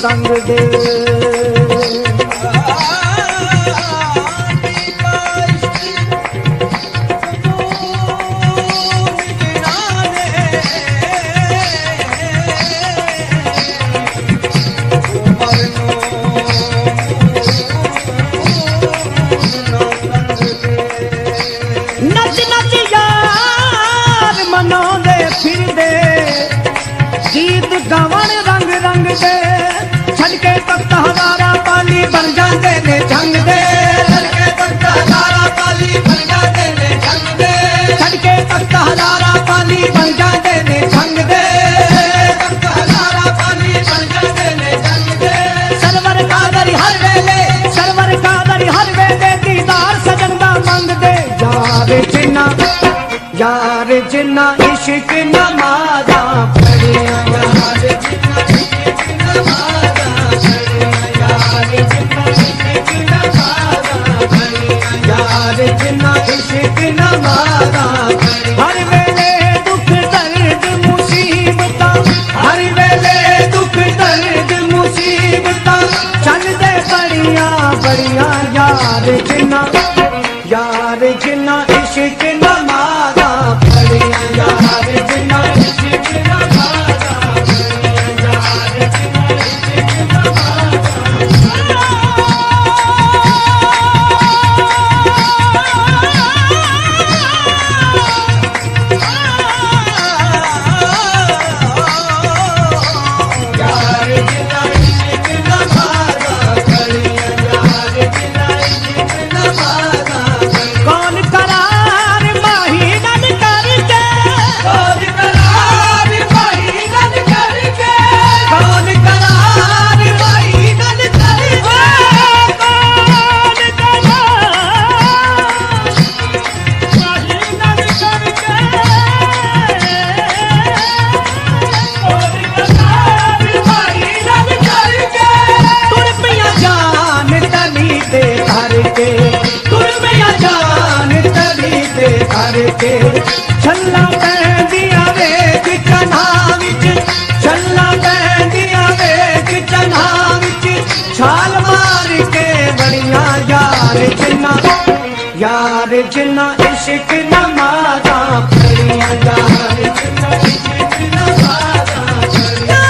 संग दे। नच नच यार मनाउंदे फिरदे गीत गावण रंग रंग दे छड़ के तख्त हजारा पाली बन जांदे ने जंग दे। छड़ के तख्त हजारा पाली बन जांदे ने जंग दे। छड़ के तख्त हजारा पाली बन जांदे ने जंग दे। तख्त हजारा पाली बन जांदे ने जंग दे। सरवर कादर हर वेले सरवर कादर हर वेले दीदार सजन दा मंग दे। यार जिन्ना इश्क नमाज़ा पढ़िया यार जिन्ना इश्क नमाज़ा पढ़िया यार जिन्ना इश्क नमाज़ा पढ़िया यार जिन्ना इश्क नमाज़ा हर वेले दुख दर्द मुसीबतां हर वेले दुख दर्द मुसीबतां चल दे बड़िया बड़िया यार जिन्ना इश्क नमाज़ा पढ़िया यार जिन्ना इश्क नमाज़ा पढ़िया यार जिन्ना इश्क छल्ला पैंदिया वेच चन्हा विच छल्ला पैंदिया वेच चन्हा विच छाल मार के बड़िया यार जिन्ना इश्क नमाज़ा पढ़िया यार जिन्ना इश्क नमाज़ा पढ़िया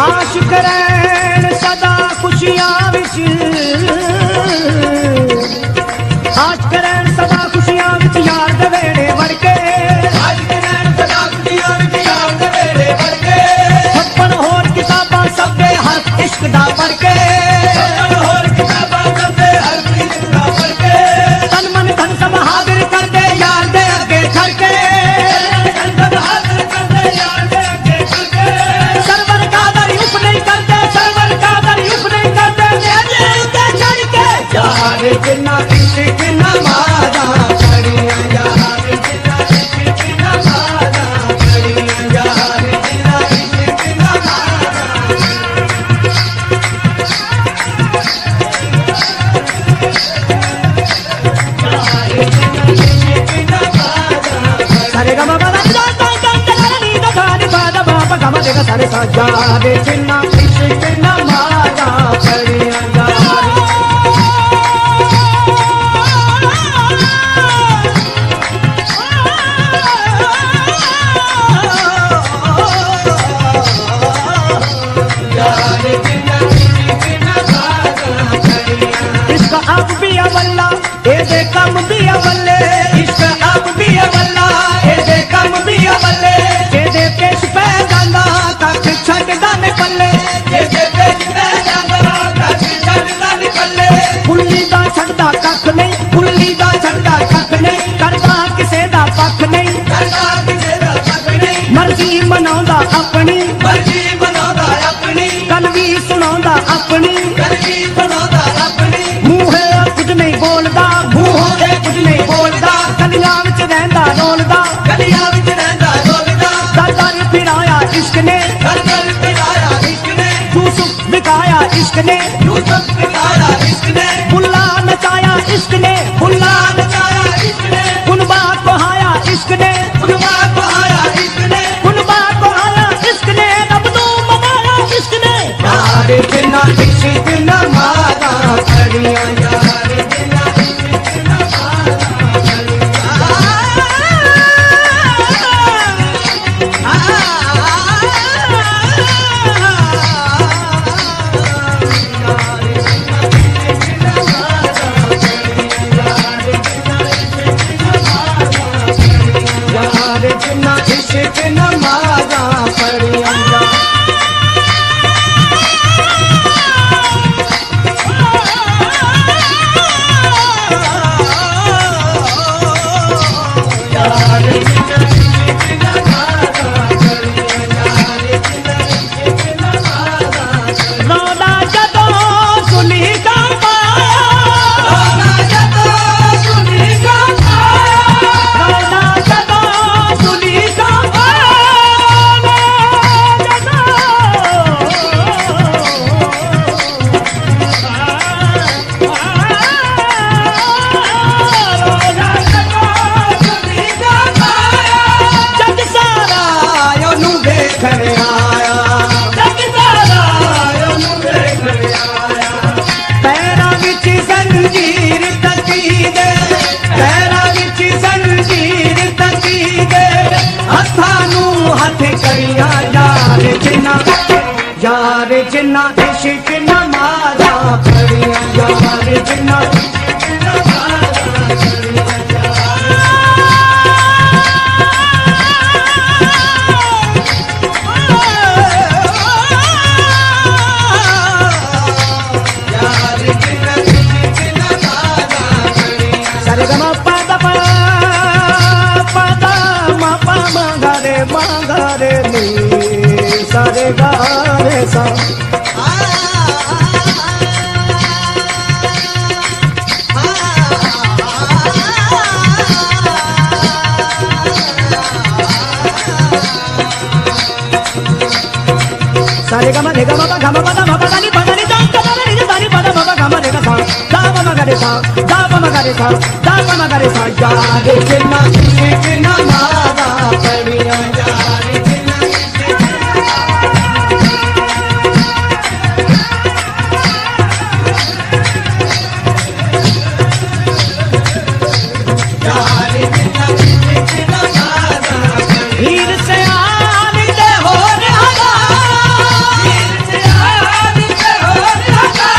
आशिक रहन सदा खुशियां विच आशिक रहन सदा खुशियां विच यार दे वेड़े वड़ के आशिक रहन सदा खुशियां विच यार दे वेड़े वड़ के छप्पन होर किताबां सबे हर इश्क दा पढ़ के छप्पन होर किताबां सबे हर इश्क दा पढ़ के तन मन धन सब हाजिर कर दे यार दे अगे छड़ के तन मन हाजिर कर दे यार दे अगे छड़ के सरवर कादर युफ नहीं करते सरवर कादर युफ नहीं करते छड़ के यार जिन्ना इश्क नमाज़ा पढ़िया यार जिन्ना इश्क नमाज़ा पढ़िया यार जिन्ना इश्क नमाज़ा सारे गा मा पा दा दा दा दा नी दा गा नी पा दा पा गा मा दे गा सारे सा यार जिन्ना इश्क नमाज़ा पढ़िया यार इश्क अब भी अवल्ला ए दे कम भी अवल्ले इश्क अब भी अवल्ला ए दे कम भी अवल्ले ए दे पेश पै जांदा कख छड्डदा ने पल्ले ए दे पेश पै जांदा कख छड्डदा ने पल्ले फुल्ली दा छड्डदा कख नहीं फुल्ली दा छड्डदा कख नहीं करदा किसे दा पक्ख नहीं करदा किसे दा पक्ख नहीं मर्जी मनाउंदा अपनी कलवी सुनाउंदा अपनी मूहे कुछ नहीं बोलदा मूहे कुछ नहीं बोलदा गलियां विच रहिंदा रोलदा दादा ने फिराया इश्क इश्क ने, यूसुफ बिगाड़ा इश्क ने, बुल्ला नचाया इश्क ने, बुल्ला नचाया इश्क ने, कुनबा बहाया इश्क ने, कुनबा बहाया इश्क ने, कुनबा बहाया इश्क ने, रबदू मनाया इश्क ने। यार जिन्ना इश्क नमाज़ा पढ़िया, यार जिन्ना इश्क नमाज़ा जिन्ना इश्क नमाज़ा पढ़िया। रौला जदों सुनी का यार जिन्ना इश्क नमाज़ा पढ़िया, यार जिन्ना इश्क नमाज़ा पढ़िया। यार जिन्ना इश्क नमाज़ा पढ़िया। सरगमा पद पद मा पा मा गा रे नी सारे गा रे सा। सारे गा मा रे गा मा पा गा मा पा दा मा पा दा नी पा दा नी दा गा मा रे नी दा नी पा दा मा पा गा मा रे गा सा दा पा मा गा रे सा दा पा मा गा रे सा दा पा मा गा रे सा। यार जिन्ना इश्क नमाज़ा पढ़िया, यार जिन्ना इश्क यार जिन्ना इश्क नमाज़ा पढ़िया। हीर से आलिंदे हो रे हगा, हीर से आलिंदे हो रे हगा,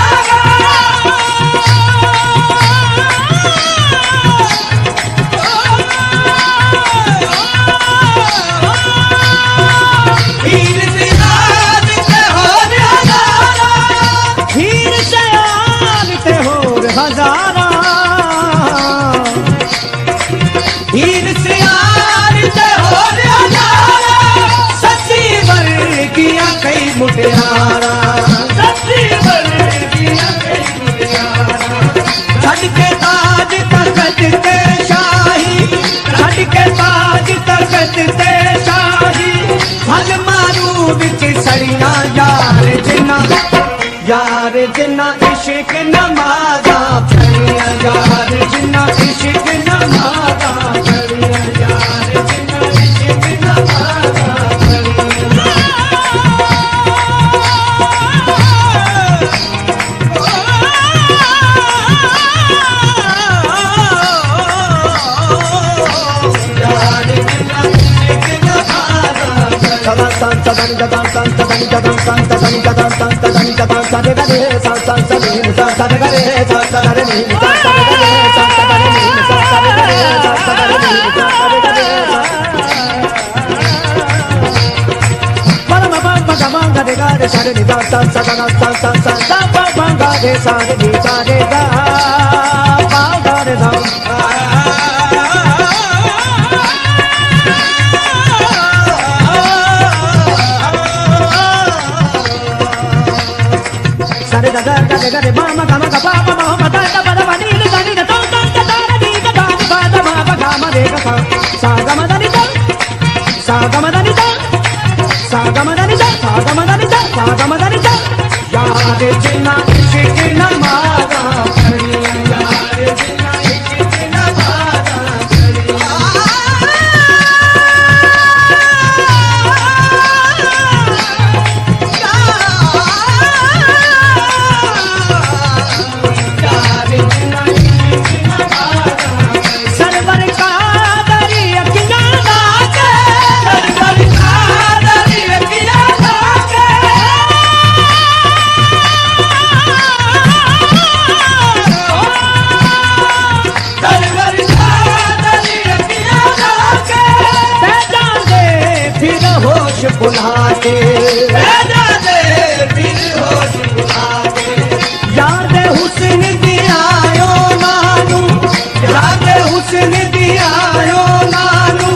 हीर से आलिंदे हो रे हज़ारा, हीर से आलिंदे हो रे हज़ारा, हीर से आलिंदे हो रे हज़ारा। सच्ची वर्गिया कई मुटियारा, सच्ची वर्गिया कई मुटियारा। छड़ के ताज तखत ते शाही, छड़ के ताज तखत ते शाही, भल मारू विच सड़िया। यार जिन्ना इश्क नमाज़ा पढ़िया, यार जिन्ना इश्क नमाज़ा पढ़िया, यार जिन्ना इश्क नमाज़ा पढ़िया। यार जिन्ना इश्क नमाज़ा सागमदानी जा सागमदानी जा सागमदानी जा यार जिन्ना इश्क नमाज़ा पढ़िया यार जिन्ना इश्क नमाज़ा पढ़िया सरवर का दरी अखियां लाके सरवर का दरी अखियां लाके सरवर का दरी अखियां लाके पैदा दे फिर होश भुला के पैदा दे फिर होश भुला के यार दे हुस्न दियायो नानू यार दे हुस्न दियायो नानू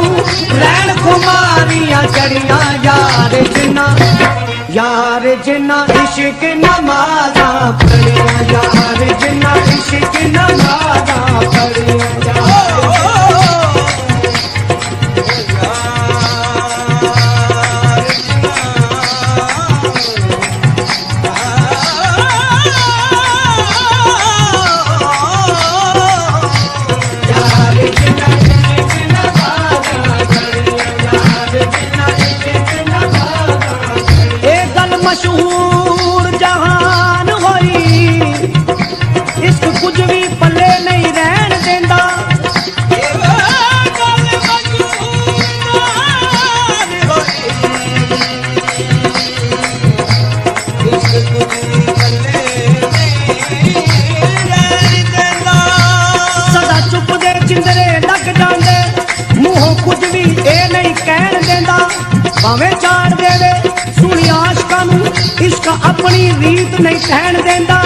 रैन खुमारियां चढ़ियां यार जिन्ना इश्क नमाज़ा पढ़िया यार जिन्ना इश्क नमाज़ा पढ़िया मशहूर जहान होई इश्क कुछ भी पल्ले नहीं रहन देंदा सदा चुप दे चिंदरे लग जांदे मुंहों कुछ भी ए नहीं कहन देंदा भावें चाड़ देवे सुनी आशकां नूं इश्क अपनी रीत नहीं कहन देंदा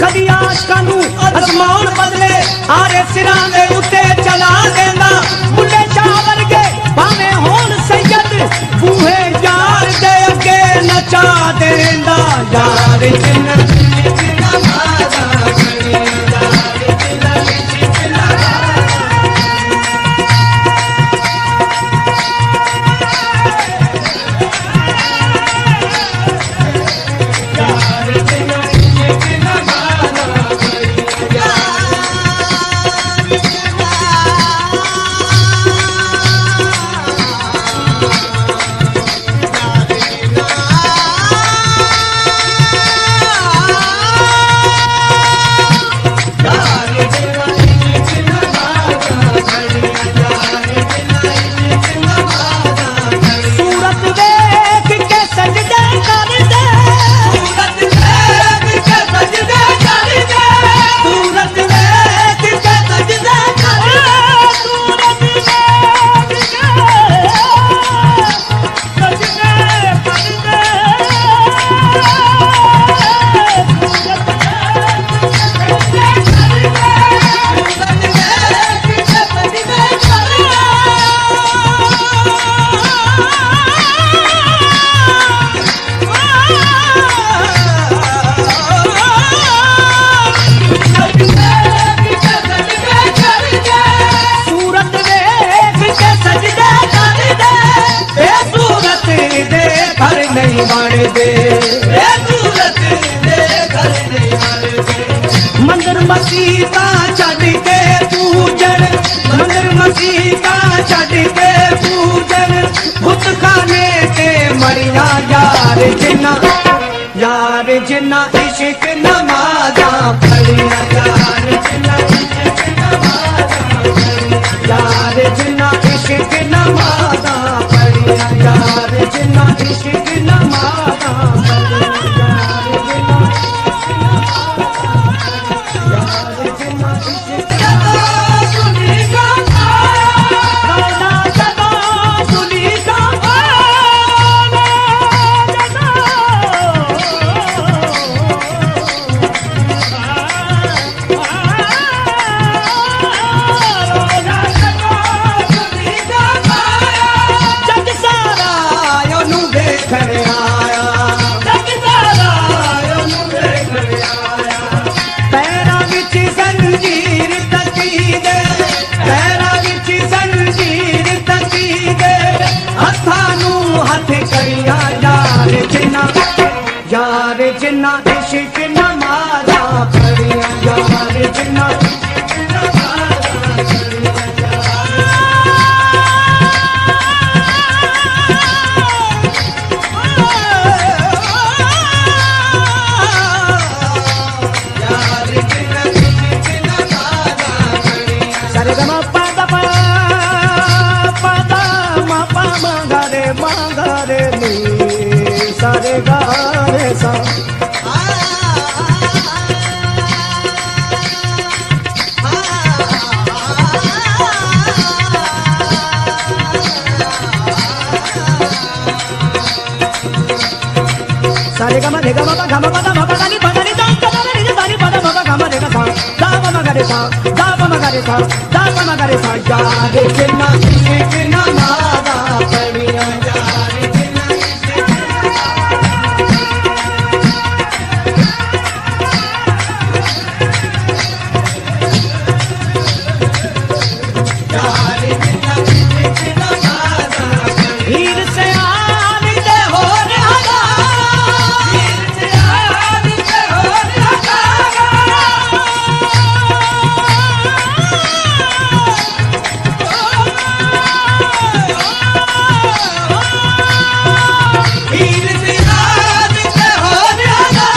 कदी आशकां नूं अजमाउण बदले आरे सिरां दे उत्ते चला देंदा बुल्ले शाह वर्गे भावें होण सैयद बूहे यार दे अगे नचा देंदा यार जिन्ना इश्क नमाज़ा पढ़िया यार जिन्ना इश्क नहीं बन दे मंदिर मसीता छड़ के पूजन मंदिर मसीता छड़ के पूजन बुत खाने के मरिया यार जिन्ना इश्क नमाज़ा पढ़िया यार जिन्ना इश्क नमाज़ा पढ़िया यार जिन्ना इश्क नमाज़ा पढ़िया यार जिन्ना इश्क नमाज़ा पढ़िया यार जिन्ना इश्क खड़े करिया यार जिन्ना इश्क नमाज़ा पढ़िया यार जिन्ना इश्क नमाज़ा पढ़िया यार जिन्ना इश्क नमाज़ा पढ़िया सरे ग म प द प म प म ग रे नी सरे ग रे सा सारे ग म रे ग म प ग म प द म प द नि प द नि द द द नि द नि प द म प ग म रे ग सा द प म ग रे सा द प म ग रे सा द प म ग रे सा यार जिन्ना इश्क नमाज़ा पढ़िया यार जिन्ना इश्क यार जिन्ना इश्क नमाज़ा हीर से आते हो राजा हीर से आते हो राजा हीर से आते हो राजा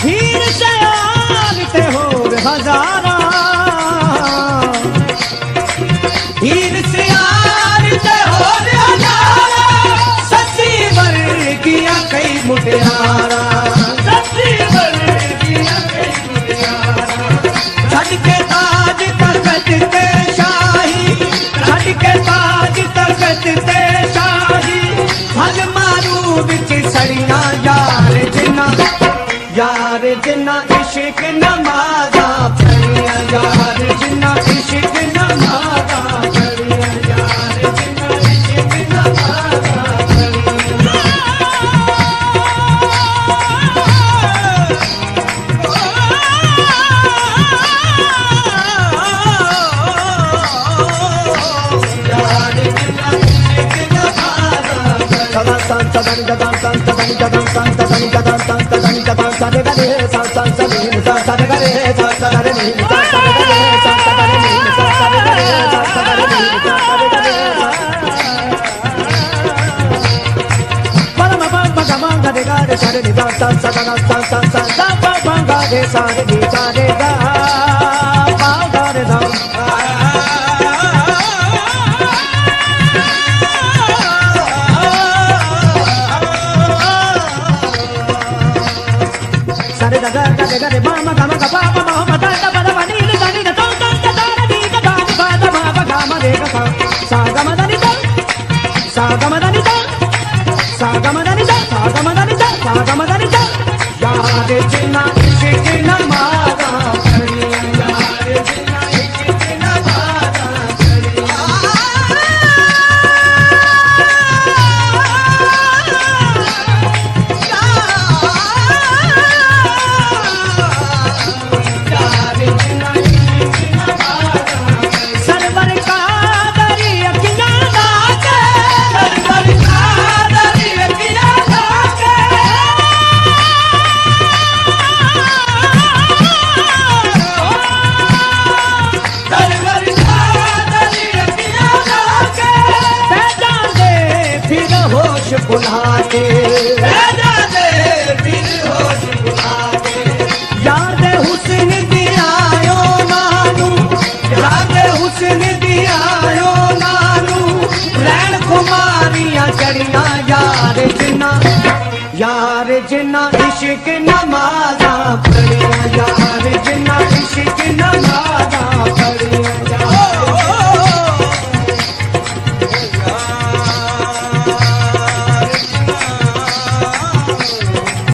हीर से आते हो हजारा हीर से आते हो हजारा सच्ची वर किया कई मुटियारा सच्ची वर किया कई मुटियारा छड़ के ताज तखत ते शाही छड़ के ताज तखत ते शाही भग मारू बिच सड़िया यार जिन्ना इश्क नमाज़ा पढ़िया यार जिन्ना इश्क नमाज़ा पढ़िया यार जिन्ना इश्क नमाज़ा यार जिन्ना इश्क नमाज़ा सदा सदा सदा सदा सदा सदा सदा सदा Sare da da da da ma ma ga ma ga pa pa ma ma da da ba da ba ni ni da ni da da da da da da ni da da ba da ma ba ga ma re ga sa ga ma da ni da sa ga ma da ni da sa ga ma da ni da sa ga ma da ni da sa ga ma da ni da yaar जिन्ना इश्क नमाज़ा पढ़िया यार जिन्ना इश्क नमाज़ा पढ़िया server का दरी अखियाँ लाके server का दरी अखियाँ लाके सरवर का दरी अखियाँ लाके पैदा दे फिर होश भुला के पैदा दे फिर होश भुला के याद हुस्न दियायो नानू याद हुस्न दियायो नानू रैन खुमारियां चढ़िया यार जिन्ना इश्क नमाज़ा पढ़िया यार जिन्ना इश्क नमाज़ा पढ़िया